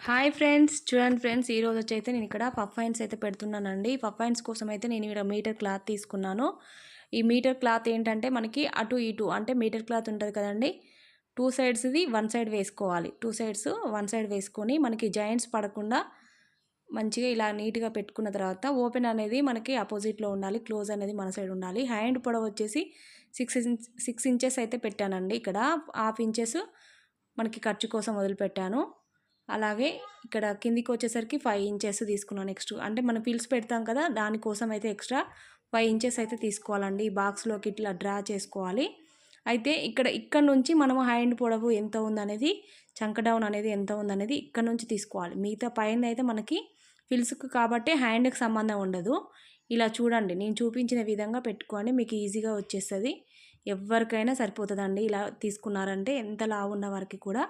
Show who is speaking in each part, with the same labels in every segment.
Speaker 1: Hi friends, చూడండి friends, ఈరోజు వచ్చైతే నేను ఇక్కడ పఫ్ హ్యాండ్స్ అయితే పెడుతున్నానండి. పఫ్ హ్యాండ్స్ కోసం అయితే నేను ఇక్కడ మీటర్ క్లాత్ తీసుకున్నాను. ఈ మీటర్ క్లాత్ ఏంటంటే మనకి అటు ఇటు అంటే మీటర్ క్లాత్ ఉంటుంది కదండి, టూ సైడ్స్ది వన్ సైడ్ వేసుకోవాలి. టూ సైడ్స్ వన్ సైడ్ వేసుకొని మనకి జాయింట్స్ పడకుండా మంచిగా ఇలా నీట్గా పెట్టుకున్న తర్వాత ఓపెన్ అనేది మనకి ఆపోజిట్లో ఉండాలి, క్లోజ్ అనేది మన సైడ్ ఉండాలి. హ్యాండ్ పొడవు వచ్చేసి 6 ఇంచెస్ అయితే పెట్టానండి. ఇక్కడ హాఫ్ ఇంచెస్ మనకి ఖర్చు కోసం వదిలిపెట్టాను. అలాగే ఇక్కడ కిందికి వచ్చేసరికి 5 ఇంచెస్ తీసుకున్నాను. నెక్స్ట్ అంటే మనం పిల్స్ పెడతాం కదా, దానికోసం అయితే ఎక్స్ట్రా 5 ఇంచెస్ అయితే తీసుకోవాలండి. ఈ బాక్స్లోకి ఇట్లా డ్రా చేసుకోవాలి. అయితే ఇక్కడ నుంచి మనం హ్యాండ్ పొడవు ఎంత ఉందనేది, చంక డౌన్ అనేది ఎంత ఉందనేది ఇక్కడ నుంచి తీసుకోవాలి. మిగతా పైన అయితే మనకి ఫిల్స్కి కాబట్టి హ్యాండ్కి సంబంధం ఉండదు. ఇలా చూడండి, నేను చూపించిన విధంగా పెట్టుకోండి, మీకు ఈజీగా వచ్చేస్తుంది. ఎవరికైనా సరిపోతుందండి. ఇలా తీసుకున్నారంటే ఎంత లావు ఉన్న వారికి కూడా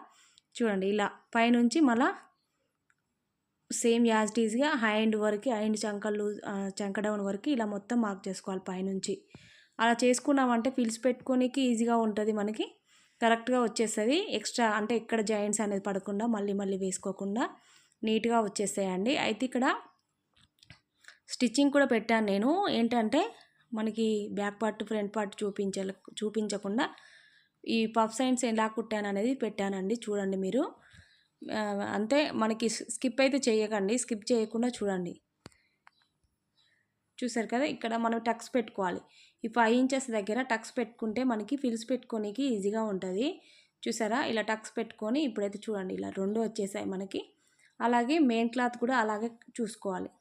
Speaker 1: చూడండి, ఇలా పైనుంచి మళ్ళా సేమ్ యాజ్ టీజ్గా హ్యాండ్ వరకు, హ్యాండ్ చంక డౌన్ వరకు ఇలా మొత్తం మార్క్ చేసుకోవాలి పైనుంచి. అలా చేసుకున్నామంటే ఫిల్స్ పెట్టుకోనికి ఈజీగా ఉంటుంది, మనకి కరెక్ట్గా వచ్చేస్తుంది. ఎక్స్ట్రా అంటే ఇక్కడ జాయింట్స్ అనేది పడకుండా మళ్ళీ వేసుకోకుండా నీట్గా వచ్చేస్తాయండి. అయితే ఇక్కడ స్టిచ్చింగ్ కూడా పెట్టాను నేను. ఏంటంటే మనకి బ్యాక్ పార్ట్ ఫ్రంట్ పార్ట్ చూపించకుండా ఈ పఫ్ సైన్స్ ఎలా కుట్టాను అనేది పెట్టానండి. చూడండి మీరు, అంతే. మనకి స్కిప్ అయితే చేయకండి, స్కిప్ చేయకుండా చూడండి. చూసారు కదా, ఇక్కడ మనం టక్స్ పెట్టుకోవాలి. ఈ 5 ఇంచెస్ దగ్గర టక్స్ పెట్టుకుంటే మనకి ఫిల్స్ పెట్టుకోనికి ఈజీగా ఉంటుంది. చూసారా, ఇలా టక్స్ పెట్టుకొని ఇప్పుడైతే చూడండి ఇలా 2 వచ్చేసాయి మనకి. అలాగే మెయిన్ క్లాత్ కూడా అలాగే చూసుకోవాలి.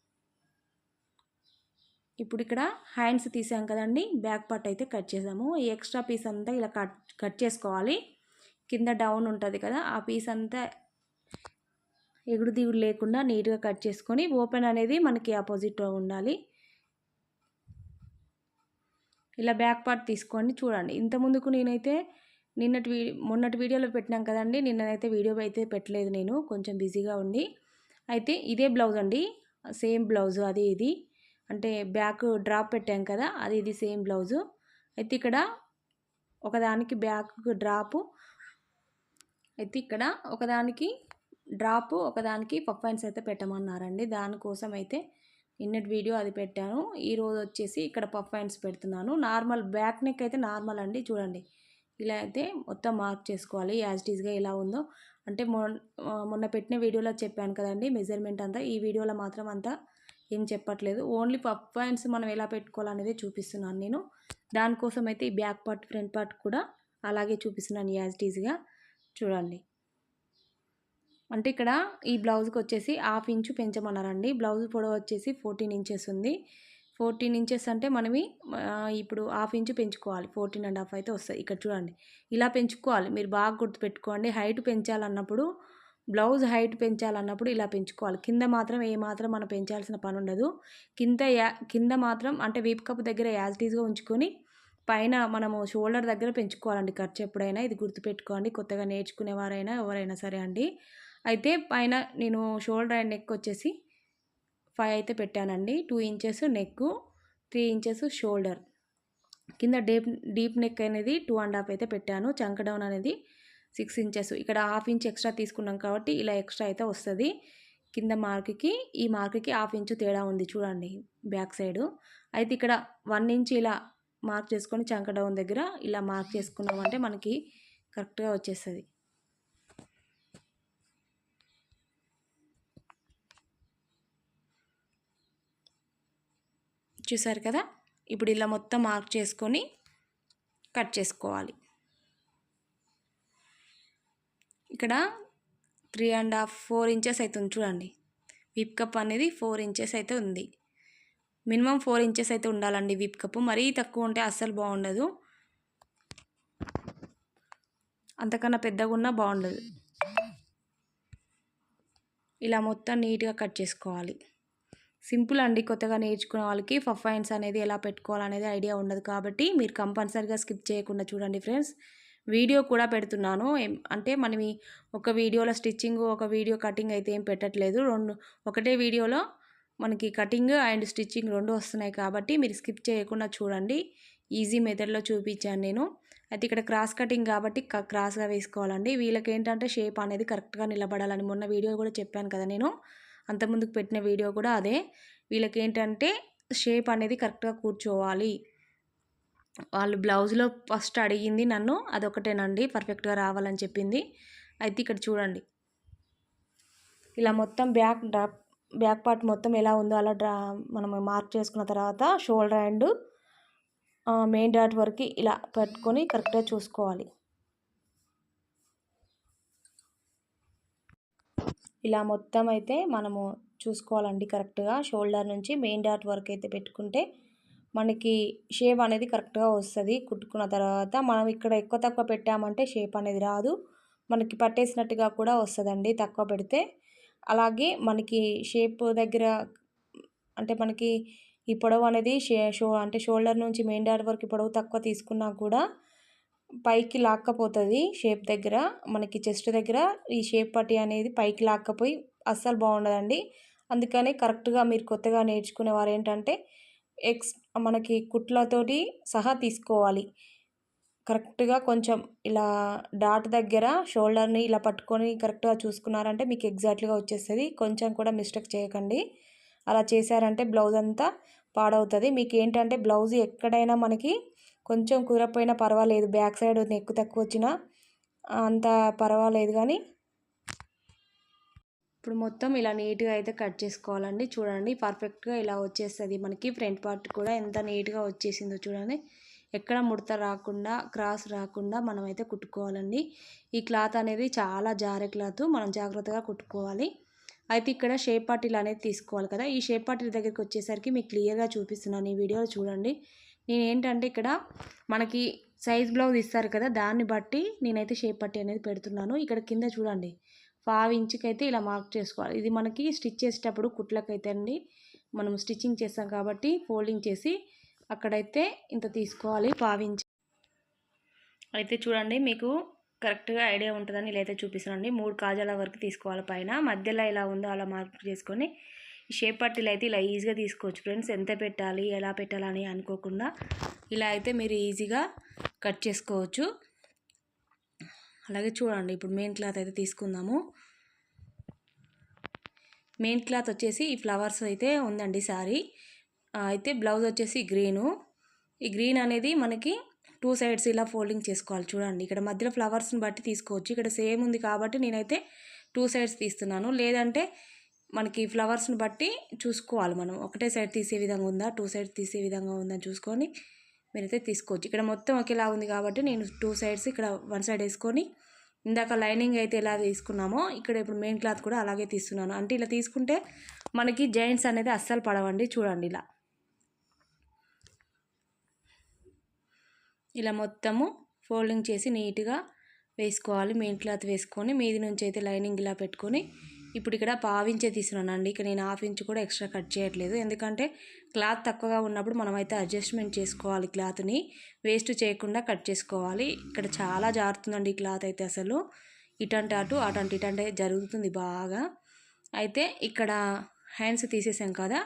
Speaker 1: ఇప్పుడు ఇక్కడ హ్యాండ్స్ తీసాం కదండి, బ్యాక్ పార్ట్ అయితే కట్ చేసాము. ఈ ఎక్స్ట్రా పీస్ అంతా ఇలా కట్ చేసుకోవాలి. కింద డౌన్ ఉంటుంది కదా, ఆ పీస్ అంతా ఎగుడు దిగుడు లేకుండా నీట్గా కట్ చేసుకొని ఓపెన్ అనేది మనకి ఆపోజిట్లో ఉండాలి. ఇలా బ్యాక్ పార్ట్ తీసుకోండి. చూడండి, ఇంత ముందుకు నేనైతే మొన్నటి వీడియోలో పెట్టినాం కదండి, నిన్ననైతే వీడియో అయితే పెట్టలేదు, నేను కొంచెం బిజీగా ఉండి. అయితే ఇదే బ్లౌజ్ అండి, సేమ్ బ్లౌజ్ అది ఇది, అంటే బ్యాక్ డ్రాప్ పెట్టాం కదా, అది ఇది సేమ్ బ్లౌజు. అయితే ఇక్కడ ఒకదానికి బ్యాక్ డ్రాపు, అయితే ఇక్కడ ఒకదానికి డ్రాపు, ఒకదానికి పఫ్ హ్యాండ్స్ అయితే పెట్టమన్నారండి. దానికోసం అయితే నిన్నటి వీడియో అది పెట్టాను. ఈరోజు వచ్చేసి ఇక్కడ పఫ్ హ్యాండ్స్ పెడుతున్నాను. నార్మల్ బ్యాక్ నెక్ అయితే నార్మల్ అండి. చూడండి, ఇలా అయితే మొత్తం మార్క్ చేసుకోవాలి యాజ్ ఇట్ ఈస్గా ఎలా ఉందో. అంటే మొన్న పెట్టిన వీడియోలో చెప్పాను కదండి మెజర్మెంట్ అంతా, ఈ వీడియోలో మాత్రం అంతా ఏం చెప్పట్లేదు. ఓన్లీ పఫ్ హ్యాండ్స్ మనం ఎలా పెట్టుకోవాలనేది చూపిస్తున్నాను నేను. దానికోసం అయితే ఈ బ్యాక్ పార్ట్ ఫ్రంట్ పార్ట్ కూడా అలాగే చూపిస్తున్నాను యాజ్ ఇట్ ఈస్గా. చూడండి, అంటే ఇక్కడ ఈ బ్లౌజ్కి వచ్చేసి 1/2 ఇంచు పెంచమన్నారండి. బ్లౌజ్ పొడవు వచ్చేసి 14 ఇంచెస్ ఉంది. 14 ఇంచెస్ అంటే మనమి ఇప్పుడు 1/2 ఇంచు పెంచుకోవాలి, 14.5 అయితే వస్తాయి. ఇక్కడ చూడండి, ఇలా పెంచుకోవాలి. మీరు బాగా గుర్తుపెట్టుకోండి, హైట్ పెంచాలన్నప్పుడు, బ్లౌజ్ హైట్ పెంచాలన్నప్పుడు ఇలా పెంచుకోవాలి. కింద మాత్రం ఏమాత్రం మనం పెంచాల్సిన పని ఉండదు. కింద మాత్రం అంటే వీప్ కప్ దగ్గర యాజ్ ఇట్ ఈస్గా ఉంచుకొని పైన మనము షోల్డర్ దగ్గర పెంచుకోవాలండి ఖర్చు ఎప్పుడైనా. ఇది గుర్తుపెట్టుకోండి, కొత్తగా నేర్చుకునేవారైనా ఎవరైనా సరే అండి. అయితే పైన నేను షోల్డర్ అండ్ నెక్ వచ్చేసి 5 అయితే పెట్టానండి. 2 ఇంచెస్ నెక్, 3 ఇంచెస్ షోల్డర్. కింద డీప్ నెక్ అనేది 2.5 అయితే పెట్టాను. చంక డౌన్ అనేది 6 ఇంచెస్. ఇక్కడ 1/2 ఇంచ్ ఎక్స్ట్రా తీసుకున్నాం కాబట్టి ఇలా ఎక్స్ట్రా అయితే వస్తుంది. కింద మార్క్కి ఈ మార్క్కి 1/2 ఇంచు తేడా ఉంది చూడండి బ్యాక్ సైడు. అయితే ఇక్కడ 1 ఇంచ్ ఇలా మార్క్ చేసుకొని చంక డౌన్ దగ్గర ఇలా మార్క్ చేసుకున్నామంటే మనకి కరెక్ట్గా వచ్చేస్తుంది. చూసారు కదా, ఇప్పుడు ఇలా మొత్తం మార్క్ చేసుకొని కట్ చేసుకోవాలి. ఇక్కడ 3.5 4 ఇంచెస్ అయితే ఉంది చూడండి. విప్ కప్ అనేది 4 ఇంచెస్ అయితే ఉంది. మినిమం 4 ఇంచెస్ అయితే ఉండాలండి విప్ కప్. మరీ తక్కువ ఉంటే అస్సలు బాగుండదు, అంతకన్నా పెద్దగా ఉన్నా బాగుండదు. ఇలా మొత్తం నీట్గా కట్ చేసుకోవాలి. సింపుల్ అండి, కొత్తగా నేర్చుకునే వాళ్ళకి పఫ్ హ్యాండ్స్ అనేది ఎలా పెట్టుకోవాలనేది ఐడియా ఉండదు కాబట్టి మీరు కంపల్సరీగా స్కిప్ చేయకుండా చూడండి ఫ్రెండ్స్. వీడియో కూడా పెడుతున్నాను, అంటే మనం ఒక వీడియోలో స్టిచ్చింగ్, ఒక వీడియో కటింగ్ అయితే ఏం పెట్టట్లేదు. ఒకటే వీడియోలో మనకి కటింగ్ అండ్ స్టిచ్చింగ్ 2 వస్తున్నాయి కాబట్టి మీరు స్కిప్ చేయకుండా చూడండి. ఈజీ మెథడ్లో చూపించాను నేను. అయితే ఇక్కడ క్రాస్ కటింగ్ కాబట్టి క్రాస్గా వేసుకోవాలండి. వీళ్ళకి ఏంటంటే షేప్ అనేది కరెక్ట్గా నిలబడాలని మొన్న వీడియో కూడా చెప్పాను కదా నేను, అంతకుముందుకు పెట్టిన వీడియో కూడా అదే. వీళ్ళకి ఏంటంటే షేప్ అనేది కరెక్ట్గా కూర్చోవాలి. వాళ్ళు బ్లౌజ్లో ఫస్ట్ అడిగింది నన్ను అదొకటేనండి, పర్ఫెక్ట్గా రావాలని చెప్పింది. అయితే ఇక్కడ చూడండి, ఇలా మొత్తం బ్యాక్ పార్ట్ మొత్తం ఎలా ఉందో అలా మనం మార్క్ చేసుకున్న తర్వాత షోల్డర్ అండ్ మెయిన్ డాట్ వరకు ఇలా పెట్టుకొని కరెక్ట్గా చూసుకోవాలి. ఇలా మొత్తం అయితే మనము చూసుకోవాలండి కరెక్ట్గా. షోల్డర్ నుంచి మెయిన్ డాట్ వరకు అయితే పెట్టుకుంటే మనకి షేప్ అనేది కరెక్ట్గా వస్తుంది. కుట్టుకున్న తర్వాత మనం ఇక్కడ ఎక్కువ తక్కువ పెట్టామంటే షేప్ అనేది రాదు, మనకి పట్టేసినట్టుగా కూడా వస్తుందండి తక్కువ పెడితే. అలాగే మనకి షేప్ దగ్గర అంటే మనకి ఈ పొడవు అనేది అంటే షోల్డర్ నుంచి మెయిన్ డాట్ వరకు పొడవు తక్కువ తీసుకున్నా కూడా పైకి లాక్కపోతుంది. షేప్ దగ్గర మనకి చెస్ట్ దగ్గర ఈ షేప్ పట్టి అనేది పైకి లాక్కపోయి అస్సలు బాగుండదండి. అందుకని కరెక్ట్గా మీరు కొత్తగా నేర్చుకునేవారు ఏంటంటే మనకి కుట్లతోటి సహా తీసుకోవాలి. కరెక్ట్గా కొంచెం ఇలా డాట్ దగ్గర షోల్డర్ని ఇలా పట్టుకొని కరెక్ట్గా చూసుకున్నారంటే మీకు ఎగ్జాక్ట్గా వచ్చేస్తుంది. కొంచెం కూడా మిస్టేక్ చేయకండి. అలా చేశారంటే బ్లౌజ్ అంతా పాడవుతుంది. మీకు ఏంటంటే బ్లౌజ్ ఎక్కడైనా మనకి కొంచెం కుదరపోయినా పర్వాలేదు, బ్యాక్ సైడ్ నెక్ తక్కువ వచ్చినా అంత పర్వాలేదు. కానీ ఇప్పుడు మొత్తం ఇలా నీట్గా అయితే కట్ చేసుకోవాలండి. చూడండి పర్ఫెక్ట్గా ఇలా వచ్చేస్తుంది. మనకి ఫ్రంట్ పార్ట్ కూడా ఎంత నీట్గా వచ్చేసిందో చూడండి. ఎక్కడ ముడత రాకుండా క్రాస్ రాకుండా మనం అయితే కుట్టుకోవాలండి. ఈ క్లాత్ అనేది చాలా జారే క్లాత్, మనం జాగ్రత్తగా కుట్టుకోవాలి. అయితే ఇక్కడ షేప్ పార్టీలు అనేది తీసుకోవాలి కదా. ఈ షేప్ పార్టీల దగ్గరికి వచ్చేసరికి మీకు క్లియర్గా చూపిస్తున్నాను ఈ వీడియోలో చూడండి. నేను ఏంటంటే ఇక్కడ మనకి సైజ్ బ్లౌజ్ ఇస్తారు కదా, దాన్ని బట్టి నేనైతే షేప్ పట్టీ అనేది పెడుతున్నాను. ఇక్కడ కింద చూడండి 5 ఇంచుకి అయితే ఇలా మార్క్ చేసుకోవాలి. ఇది మనకి స్టిచ్ చేసేటప్పుడు కుట్లకైతే అండి, మనం స్టిచ్చింగ్ చేస్తాం కాబట్టి ఫోల్డింగ్ చేసి అక్కడైతే ఇంత తీసుకోవాలి 5 ఇంచు. అయితే చూడండి మీకు కరెక్ట్గా ఐడియా ఉంటుందని ఇలా అయితే చూపిస్తానండి. 3 కాజాల వరకు తీసుకోవాలి. పైన మధ్యలో ఎలా ఉందో అలా మార్క్ చేసుకొని ఈ షేప్ పట్టీలు అయితే ఇలా ఈజీగా తీసుకోవచ్చు ఫ్రెండ్స్. ఎంత పెట్టాలి ఎలా పెట్టాలని అనుకోకుండా ఇలా అయితే మీరు ఈజీగా కట్ చేసుకోవచ్చు. అలాగే చూడండి ఇప్పుడు మెయిన్ క్లాత్ అయితే తీసుకుందాము. మెయిన్ క్లాత్ వచ్చేసి ఈ ఫ్లవర్స్ అయితే ఉందండి సారీ. అయితే బ్లౌజ్ వచ్చేసి గ్రీను. ఈ గ్రీన్ అనేది మనకి 2 సైడ్స్ ఇలా ఫోల్డింగ్ చేసుకోవాలి. చూడండి ఇక్కడ మధ్యలో ఫ్లవర్స్ని బట్టి తీసుకోవచ్చు. ఇక్కడ సేమ్ ఉంది కాబట్టి నేనైతే 2 సైడ్స్ తీస్తున్నాను. లేదంటే మనకి ఫ్లవర్స్ని బట్టి చూసుకోవాలి, మనం ఒకటే సైడ్ తీసే విధంగా ఉందా 2 సైడ్స్ తీసే విధంగా ఉందని చూసుకొని మీరైతే తీసుకోవచ్చు. ఇక్కడ మొత్తం ఒకేలా ఉంది కాబట్టి నేను 2 సైడ్స్ ఇక్కడ 1 సైడ్ వేసుకొని, ఇందాక లైనింగ్ అయితే ఎలా తీసుకున్నామో ఇక్కడ ఇప్పుడు మెయిన్ క్లాత్ కూడా అలాగే తీస్తున్నాను. అంటే ఇలా తీసుకుంటే మనకి జాయింట్స్ అనేది అస్సలు పడవండి. చూడండి ఇలా మొత్తము ఫోల్డింగ్ చేసి నీట్గా వేసుకోవాలి. మెయిన్ క్లాత్ వేసుకొని మీది నుంచి అయితే లైనింగ్ ఇలా పెట్టుకొని ఇప్పుడు ఇక్కడ 1/2 ఇంచే తీసుకున్నానండి. ఇక నేను 1/2 ఇంచ్ కూడా ఎక్స్ట్రా కట్ చేయట్లేదు, ఎందుకంటే క్లాత్ తక్కువగా ఉన్నప్పుడు మనం అయితే అడ్జస్ట్మెంట్ చేసుకోవాలి. క్లాత్ని వేస్ట్ చేయకుండా కట్ చేసుకోవాలి. ఇక్కడ చాలా జారుతుందండి ఈ క్లాత్ అయితే, అసలు ఇటంటే అటు అటంటే ఇటంటే జరుగుతుంది బాగా. అయితే ఇక్కడ హ్యాండ్స్ తీసేసాం కదా,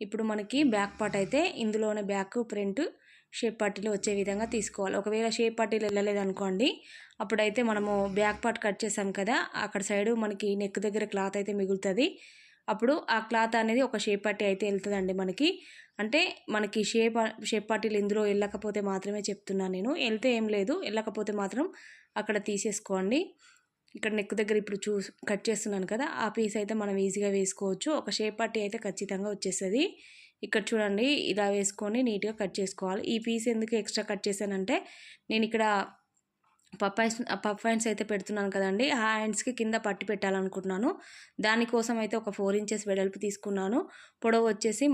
Speaker 1: ఇప్పుడు మనకి బ్యాక్ పార్ట్ అయితే ఇందులోనే బ్యాక్ ఫ్రంట్ షేప్ పట్టీలు వచ్చే విధంగా తీసుకోవాలి. ఒకవేళ షేప్ పట్టీలు వెళ్ళలేదనుకోండి, అప్పుడైతే మనము బ్యాక్ పార్ట్ కట్ చేసాం కదా, అక్కడ సైడు మనకి నెక్ దగ్గర క్లాత్ అయితే మిగులుతుంది. అప్పుడు ఆ క్లాత్ అనేది ఒక షేప్ పట్టీ అయితే వెళ్తుందండి మనకి. అంటే మనకి షేప్ పట్టీలు ఇందులో వెళ్ళకపోతే మాత్రమే చెప్తున్నాను నేను, వెళ్తే ఏం లేదు, వెళ్ళకపోతే మాత్రం అక్కడ తీసేసుకోండి. ఇక్కడ నెక్ దగ్గర ఇప్పుడు కట్ చేస్తున్నాను కదా, ఆ పీస్ అయితే మనం ఈజీగా వేసుకోవచ్చు. ఒక షేప్ పట్టీ అయితే ఖచ్చితంగా వచ్చేస్తుంది. ఇక్కడ చూడండి ఇలా వేసుకొని నీట్గా కట్ చేసుకోవాలి. ఈ పీస్ ఎందుకు ఎక్స్ట్రా కట్ చేశానంటే, నేను ఇక్కడ పఫ్ హ్యాండ్స్ అయితే పెడుతున్నాను కదండి, ఆ హ్యాండ్స్కి కింద పట్టి పెట్టాలనుకుంటున్నాను. దానికోసం అయితే ఒక 4 ఇంచెస్ వెడల్పు తీసుకున్నాను. పొడవు వచ్చేసి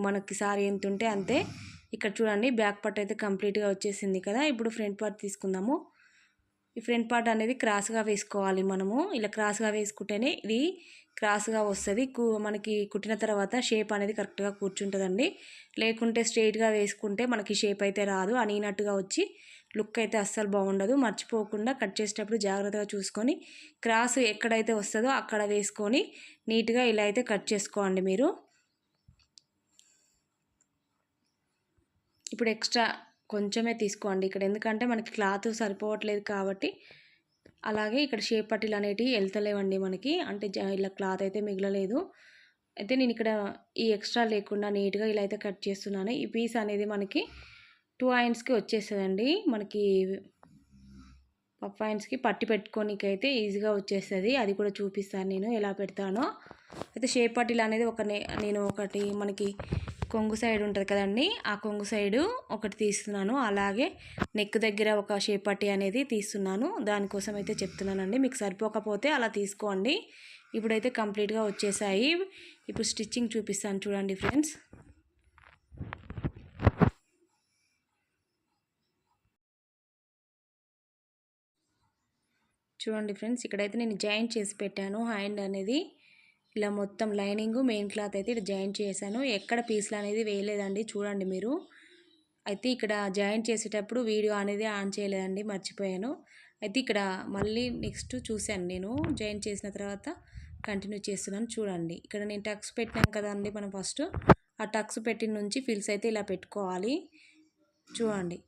Speaker 1: మనకి సారీ ఎంత ఉంటే అంతే. ఇక్కడ చూడండి బ్యాక్ పార్ట్ అయితే కంప్లీట్గా వచ్చేసింది కదా. ఇప్పుడు ఫ్రంట్ పార్ట్ తీసుకుందాము. ఈ ఫ్రంట్ పార్ట్ అనేది క్రాస్గా వేసుకోవాలి. మనము ఇలా క్రాస్గా వేసుకుంటేనే ఇది క్రాస్గా వస్తుంది. మనకి కుట్టిన తర్వాత షేప్ అనేది కరెక్ట్గా కూర్చుంటుందండి. లేకుంటే స్ట్రైట్గా వేసుకుంటే మనకి షేప్ అయితే రాదు, అనిగినట్టుగా వచ్చి లుక్ అయితే అస్సలు బాగుండదు. మర్చిపోకుండా కట్ చేసేటప్పుడు జాగ్రత్తగా చూసుకొని క్రాస్ ఎక్కడైతే వస్తుందో అక్కడ వేసుకొని నీట్గా ఇలా అయితే కట్ చేసుకోండి మీరు. ఇప్పుడు ఎక్స్ట్రా కొంచెమే తీసుకోండి ఇక్కడ, ఎందుకంటే మనకి క్లాత్ సరిపోవట్లేదు కాబట్టి. అలాగే ఇక్కడ షేప్ పట్టీలు అనేటివి వెళ్తలేవండి మనకి, అంటే ఇలా క్లాత్ అయితే మిగలలేదు. అయితే నేను ఇక్కడ ఈ ఎక్స్ట్రా లేకుండా నీట్గా ఇలా అయితే కట్ చేస్తున్నాను. ఈ పీస్ అనేది మనకి 2 హ్యాండ్స్కి వచ్చేస్తుందండి. మనకి పఫ్ హ్యాండ్స్కి పట్టి పెట్టుకోనికైతే ఈజీగా వచ్చేస్తుంది. అది కూడా చూపిస్తాను నేను ఎలా పెడతానో. అయితే షేప్ పట్టీలు అనేది నేను ఒకటి మనకి కొంగు సైడ్ ఉంటుంది కదండి, ఆ కొంగు సైడు ఒకటి తీస్తున్నాను. అలాగే నెక్ దగ్గర ఒక షేప్ పట్టీ అనేది తీస్తున్నాను. దానికోసం అయితే చెప్తున్నానండి. మీకు సరిపోకపోతే అలా తీసుకోండి. ఇప్పుడైతే కంప్లీట్గా వచ్చేసాయి. ఇప్పుడు స్టిచ్చింగ్ చూపిస్తాను చూడండి ఫ్రెండ్స్. చూడండి ఫ్రెండ్స్, ఇక్కడైతే నేను జాయింట్ చేసి పెట్టాను. హ్యాండ్ అనేది ఇలా మొత్తం లైనింగ్ మెయిన్ క్లాత్ అయితే ఇక్కడ జాయింట్ చేశాను. ఎక్కడ పీస్లు అనేది వేయలేదండి, చూడండి మీరు. అయితే ఇక్కడ జాయింట్ చేసేటప్పుడు వీడియో అనేది ఆన్ చేయలేదండి, మర్చిపోయాను. అయితే ఇక్కడ మళ్ళీ నెక్స్ట్ చూశాను నేను, జాయింట్ చేసిన తర్వాత కంటిన్యూ చేస్తున్నాను. చూడండి ఇక్కడ నేను టక్స్ పెట్టాను కదండి మనం ఫస్ట్, ఆ టక్స్ పెట్టిన నుంచి ఫిల్స్ అయితే ఇలా పెట్టుకోవాలి. చూడండి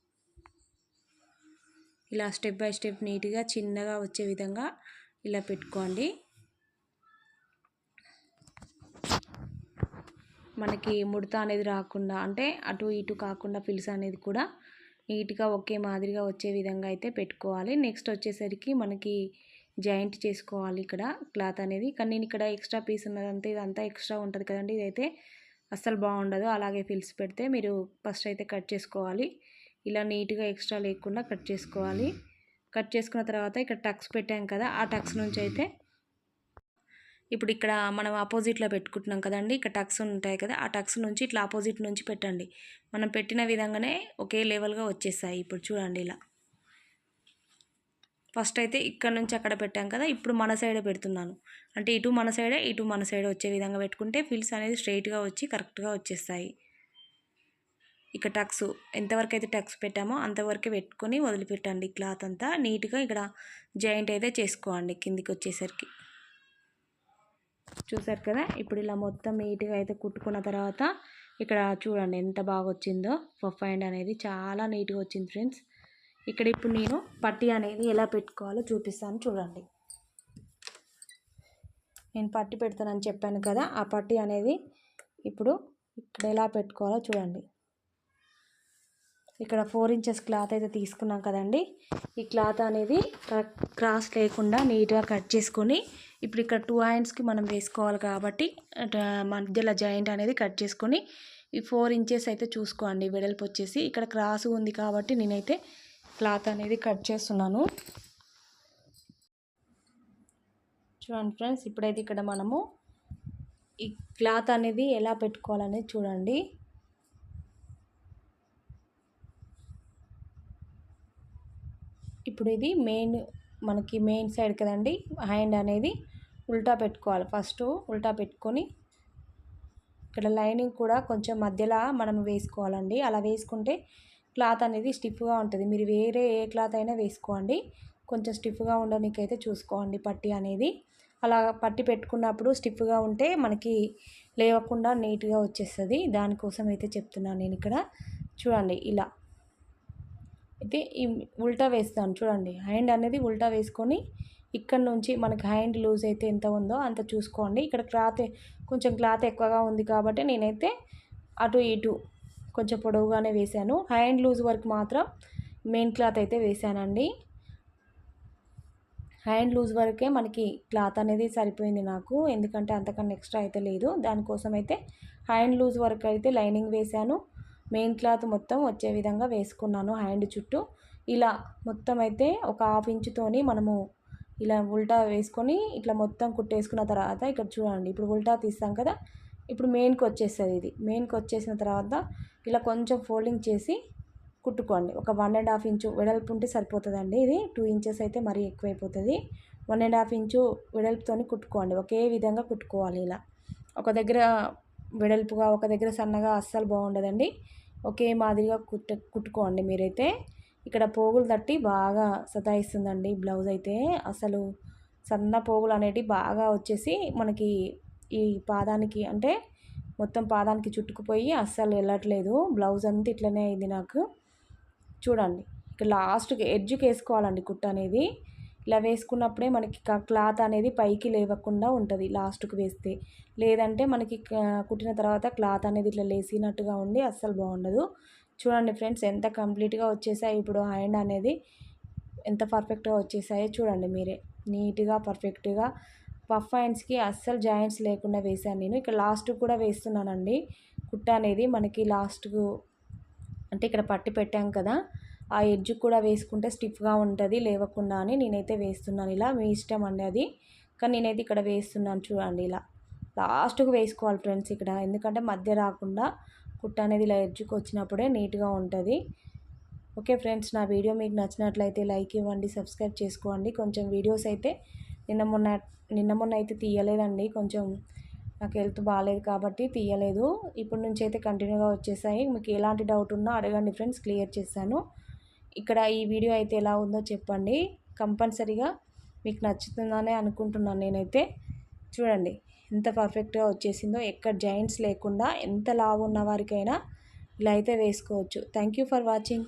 Speaker 1: ఇలా స్టెప్ బై స్టెప్ నీట్గా చిన్నగా వచ్చే విధంగా ఇలా పెట్టుకోండి. మనకి ముడత అనేది రాకుండా, అంటే అటు ఇటు కాకుండా ఫిల్స్ అనేది కూడా నీట్గా ఒకే మాదిరిగా వచ్చే విధంగా అయితే పెట్టుకోవాలి. నెక్స్ట్ వచ్చేసరికి మనకి జాయింట్ చేసుకోవాలి ఇక్కడ క్లాత్ అనేది. కానీ నేను ఇక్కడ ఎక్స్ట్రా పీస్ ఉన్నదంతా ఇదంతా ఎక్స్ట్రా ఉంటుంది కదండి, ఇదైతే అస్సలు బాగుండదు. అలాగే ఫిల్స్ పెడితే మీరు ఫస్ట్ అయితే కట్ చేసుకోవాలి. ఇలా నీట్గా ఎక్స్ట్రా లేకుండా కట్ చేసుకోవాలి. కట్ చేసుకున్న తర్వాత ఇక్కడ టక్స్ పెట్టాం కదా, ఆ టక్స్ నుంచి అయితే ఇప్పుడు ఇక్కడ మనం ఆపోజిట్లో పెట్టుకుంటున్నాం కదండి, ఇక్కడ టక్స్ ఉంటాయి కదా, ఆ టక్స్ నుంచి ఇట్లా ఆపోజిట్ నుంచి పెట్టండి. మనం పెట్టిన విధంగానే ఒకే లెవెల్గా వచ్చేస్తాయి. ఇప్పుడు చూడండి ఇలా ఫస్ట్ అయితే ఇక్కడ నుంచి అక్కడ పెట్టాం కదా, ఇప్పుడు మన సైడే పెడుతున్నాను. అంటే ఇటు మన సైడే ఇటు మన సైడే వచ్చే విధంగా పెట్టుకుంటే ఫిల్స్ అనేది స్ట్రైట్గా వచ్చి కరెక్ట్గా వచ్చేస్తాయి. ఇక్కడ టక్స్ ఎంతవరకు అయితే టక్స్ పెట్టామో అంతవరకే పెట్టుకొని వదిలిపెట్టండి క్లాత్ అంతా. నీట్గా ఇక్కడ జాయింట్ అయితే చేసుకోండి కిందికి వచ్చేసరికి. చూసారు కదా, ఇప్పుడు ఇలా మొత్తం నీట్గా అయితే కుట్టుకున్న తర్వాత ఇక్కడ చూడండి ఎంత బాగా వచ్చిందో. పఫ్ హ్యాండ్ అనేది చాలా నీట్గా వచ్చింది ఫ్రెండ్స్. ఇక్కడ ఇప్పుడు నేను పట్టీ అనేది ఎలా పెట్టుకోవాలో చూపిస్తాను చూడండి. నేను పట్టీ పెడతానని చెప్పాను కదా, ఆ పట్టీ అనేది ఇప్పుడు ఇక్కడ ఎలా పెట్టుకోవాలో చూడండి. ఇక్కడ 4 ఇంచెస్ క్లాత్ అయితే తీసుకున్నాం కదండి, ఈ క్లాత్ అనేది క్రాస్ లేకుండా నీట్గా కట్ చేసుకొని ఇప్పుడు ఇక్కడ 2 హ్యాండ్స్కి మనం వేసుకోవాలి కాబట్టి మధ్యలో జాయింట్ అనేది కట్ చేసుకొని ఈ 4 ఇంచెస్ అయితే చూసుకోండి వెడల్పు వచ్చేసి. ఇక్కడ క్రాస్ ఉంది కాబట్టి నేనైతే క్లాత్ అనేది కట్ చేస్తున్నాను. చూడండి ఫ్రెండ్స్, ఇప్పుడైతే ఇక్కడ మనము ఈ క్లాత్ అనేది ఎలా పెట్టుకోవాలనేది చూడండి. ఇప్పుడు ఇది మనకి మెయిన్ సైడ్ కదండి, హ్యాండ్ అనేది ఉల్టా పెట్టుకోవాలి. ఫస్ట్ ఉల్టా పెట్టుకొని ఇక్కడ లైనింగ్ కూడా కొంచెం మధ్యలో మనం వేసుకోవాలండి. అలా వేసుకుంటే క్లాత్ అనేది స్టిఫ్గా ఉంటుంది. మీరు వేరే ఏ క్లాత్ అయినా వేసుకోండి, కొంచెం స్టిఫ్గా ఉండడానికైతే చూసుకోండి పట్టీ అనేది. అలా పట్టి పెట్టుకున్నప్పుడు స్టిఫ్గా ఉంటే మనకి లేవకుండా నీట్గా వచ్చేస్తుంది. దానికోసం అయితే చెప్తున్నాను నేను ఇక్కడ. చూడండి ఇలా అయితే ఈ ఉల్టా వేస్తాను చూడండి. హ్యాండ్ అనేది ఉల్టా వేసుకొని ఇక్కడ నుంచి మనకి హ్యాండ్ లూజ్ అయితే ఎంత ఉందో అంత చూసుకోండి. ఇక్కడ కొంచెం క్లాత్ ఎక్కువగా ఉంది కాబట్టి నేనైతే అటు ఇటు కొంచెం పొడవుగానే వేశాను. హ్యాండ్ లూజ్ వరకు మాత్రం మెయిన్ క్లాత్ అయితే వేశానండి. హ్యాండ్ లూజ్ వరకే మనకి క్లాత్ అనేది సరిపోయింది నాకు, ఎందుకంటే అంతకన్నా ఎక్స్ట్రా అయితే లేదు. దానికోసం అయితే హ్యాండ్ లూజ్ వరకు అయితే లైనింగ్ వేశాను. మెయిన్ క్లాత్ మొత్తం వచ్చే విధంగా వేసుకున్నాను హ్యాండ్ చుట్టూ. ఇలా మొత్తం అయితే ఒక 1/2 ఇంచుతోని మనము ఇలా ఉల్టా వేసుకొని ఇట్లా మొత్తం కుట్టేసుకున్న తర్వాత ఇక్కడ చూడండి, ఇప్పుడు ఉల్టా తీస్తాం కదా, ఇప్పుడు మెయిన్కి వచ్చేస్తుంది. ఇది మెయిన్కి వచ్చేసిన తర్వాత ఇలా కొంచెం ఫోల్డింగ్ చేసి కుట్టుకోండి. ఒక 1.5 ఇంచు వెడల్పు ఉంటే సరిపోతుందండి. ఇది 2 ఇంచెస్ అయితే మరీ ఎక్కువైపోతుంది. 1.5 ఇంచు వెడల్పుతోని కుట్టుకోండి. ఒకే విధంగా కుట్టుకోవాలి. ఇలా ఒక దగ్గర వెడల్పుగా ఒక దగ్గర సన్నగా అస్సలు బాగుండదండి. ఒకే మాదిరిగా కుట్టుకోండి మీరైతే. ఇక్కడ పోగులు తట్టి బాగా సతాయిస్తుందండి బ్లౌజ్ అయితే. అసలు సన్న పోగులు అనేటివి బాగా వచ్చేసి మనకి ఈ పాదానికి, అంటే మొత్తం పాదానికి చుట్టుకుపోయి అస్సలు వెళ్ళట్లేదు. బ్లౌజ్ అంతా ఇట్లనే అయింది నాకు. చూడండి ఇక్కడ లాస్ట్కి ఎడ్జ్కి వేసుకోవాలండి కుట్ట అనేది. ఇలా వేసుకున్నప్పుడే మనకి క్లాత్ అనేది పైకి లేవకుండా ఉంటుంది లాస్ట్కి వేస్తే. లేదంటే మనకి కుట్టిన తర్వాత క్లాత్ అనేది ఇట్లా లేసినట్టుగా ఉండి అస్సలు బాగుండదు. చూడండి ఫ్రెండ్స్ ఎంత కంప్లీట్గా వచ్చేసాయి ఇప్పుడు హ్యాండ్ అనేది ఎంత పర్ఫెక్ట్గా వచ్చేసాయో చూడండి మీరే. నీట్గా పర్ఫెక్ట్గా పఫ్ హ్యాండ్స్కి అస్సలు జాయింట్స్ లేకుండా వేసాను నేను. ఇక్కడ లాస్ట్కి కూడా వేస్తున్నానండి కుట్ట అనేది. మనకి లాస్ట్కు అంటే ఇక్కడ పట్టి పెట్టాం కదా, ఆ ఎడ్జ్ కూడా వేసుకుంటే స్టిఫ్గా ఉంటుంది లేవకుండా అని నేనైతే వేస్తున్నాను. ఇలా మీ ఇష్టం అండి అది, కానీ నేనైతే ఇక్కడ వేస్తున్నాను చూడండి. ఇలా లాస్ట్కు వేసుకోవాలి ఫ్రెండ్స్ ఇక్కడ, ఎందుకంటే మధ్య రాకుండా కుట్ట అనేది ఇలా ఎడ్జ్కి వచ్చినప్పుడే నీట్గా ఉంటుంది. ఓకే ఫ్రెండ్స్, నా వీడియో మీకు నచ్చినట్లయితే లైక్ ఇవ్వండి, సబ్స్క్రైబ్ చేసుకోండి. కొంచెం వీడియోస్ అయితే నిన్న మొన్న అయితే తీయలేదండి, కొంచెం నాకు హెల్త్ బాగాలేదు కాబట్టి తీయలేదు. ఇప్పటి నుంచి అయితే కంటిన్యూగా వచ్చేసాయి. మీకు ఎలాంటి డౌట్ ఉన్నా అడగండి ఫ్రెండ్స్, క్లియర్ చేశాను. ఇక్కడ ఈ వీడియో అయితే ఎలా ఉందో చెప్పండి. కంపల్సరీగా మీకు నచ్చుతుందనే అనుకుంటున్నాను నేనైతే. చూడండి ఎంత పర్ఫెక్ట్గా వచ్చేసిందో, ఎక్కడ జాయింట్స్ లేకుండా ఎంత లావు ఉన్న వారికైనా ఇలా అయితే వేసుకోవచ్చు. Thank you for watching.